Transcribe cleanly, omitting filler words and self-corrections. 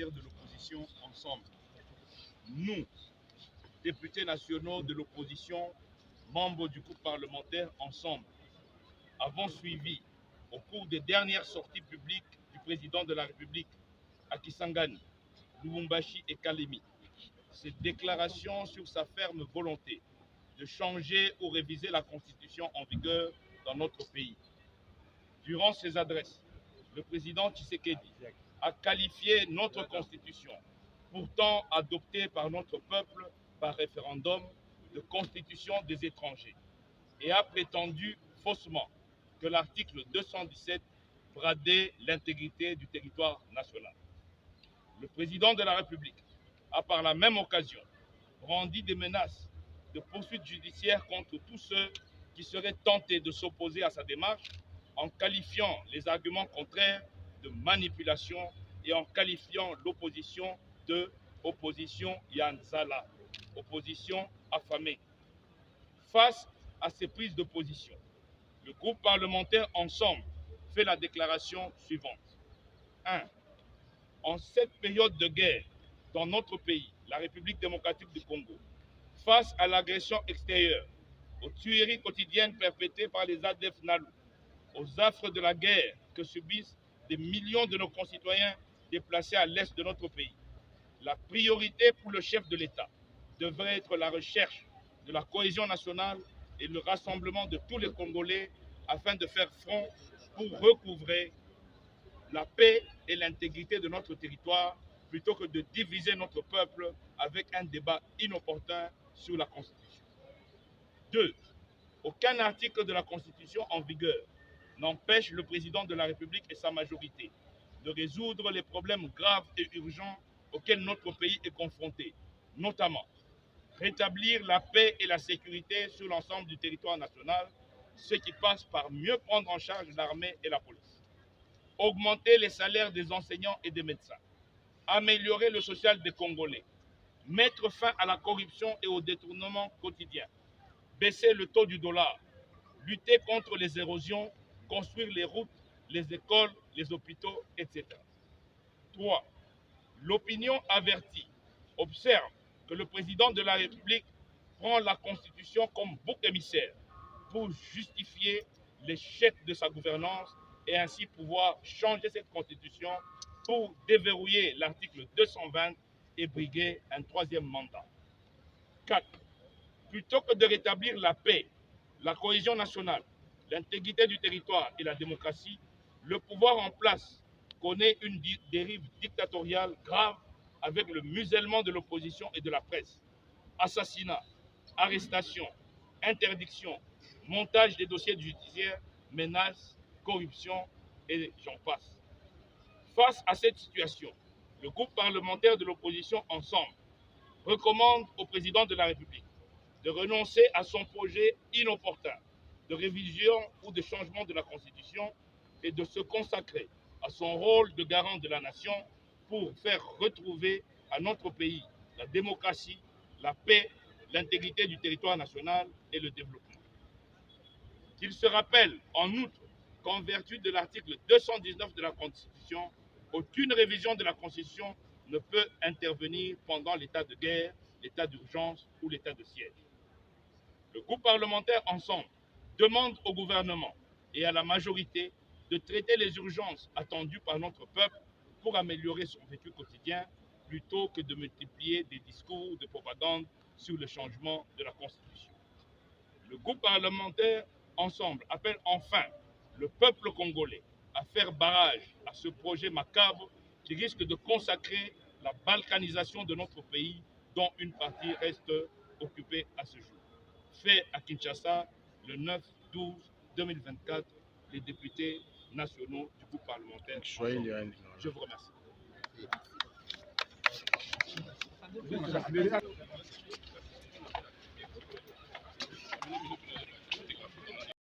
parlementaire de l'opposition ensemble, nous, députés nationaux de l'opposition, membres du groupe parlementaire ensemble, avons suivi au cours des dernières sorties publiques du président de la République à Kisangani, Lubumbashi et Kalemi, cette déclaration sur sa ferme volonté de changer ou réviser la constitution en vigueur dans notre pays. Durant ses adresses, le président Tshisekedi a qualifié notre constitution, pourtant adoptée par notre peuple par référendum, de constitution des étrangers, et a prétendu faussement que l'article 217 bradait l'intégrité du territoire national. Le président de la République a par la même occasion brandi des menaces de poursuites judiciaires contre tous ceux qui seraient tentés de s'opposer à sa démarche, en qualifiant les arguments contraires de manipulation et en qualifiant l'opposition de opposition Yanzala, opposition affamée. Face à ces prises de position, le groupe parlementaire Ensemble fait la déclaration suivante. 1. En cette période de guerre dans notre pays, la République démocratique du Congo, face à l'agression extérieure, aux tueries quotidiennes perpétrées par les ADF NALU, aux affres de la guerre que subissent des millions de nos concitoyens déplacés à l'est de notre pays, la priorité pour le chef de l'État devrait être la recherche de la cohésion nationale et le rassemblement de tous les Congolais afin de faire front pour recouvrer la paix et l'intégrité de notre territoire plutôt que de diviser notre peuple avec un débat inopportun sur la Constitution. 2. Aucun article de la Constitution en vigueur n'empêche le président de la République et sa majorité de résoudre les problèmes graves et urgents auxquels notre pays est confronté, notamment rétablir la paix et la sécurité sur l'ensemble du territoire national, ce qui passe par mieux prendre en charge l'armée et la police, augmenter les salaires des enseignants et des médecins, améliorer le social des Congolais, mettre fin à la corruption et au détournement quotidien, baisser le taux du dollar, lutter contre les érosions, construire les routes, les écoles, les hôpitaux, etc. 3. L'opinion avertie observe que le président de la République prend la Constitution comme bouc émissaire pour justifier l'échec de sa gouvernance et ainsi pouvoir changer cette Constitution pour déverrouiller l'article 220 et briguer un troisième mandat. 4. Plutôt que de rétablir la paix, la cohésion nationale, l'intégrité du territoire et la démocratie, le pouvoir en place connaît une dérive dictatoriale grave avec le musellement de l'opposition et de la presse. Assassinats, arrestations, interdictions, montage des dossiers judiciaires, menaces, corruption et j'en passe. Face à cette situation, le groupe parlementaire de l'opposition Ensemble recommande au président de la République de renoncer à son projet inopportun de révision ou de changement de la Constitution et de se consacrer à son rôle de garant de la nation pour faire retrouver à notre pays la démocratie, la paix, l'intégrité du territoire national et le développement. Qu'il se rappelle en outre qu'en vertu de l'article 219 de la Constitution, aucune révision de la Constitution ne peut intervenir pendant l'état de guerre, l'état d'urgence ou l'état de siège. Le groupe parlementaire Ensemble demande au gouvernement et à la majorité de traiter les urgences attendues par notre peuple pour améliorer son vécu quotidien plutôt que de multiplier des discours de propagande sur le changement de la Constitution. Le groupe parlementaire Ensemble appelle enfin le peuple congolais à faire barrage à ce projet macabre qui risque de consacrer la balkanisation de notre pays dont une partie reste occupée à ce jour. Fait à Kinshasa le 9/12/2024, les députés nationaux du groupe parlementaire. Je vous remercie.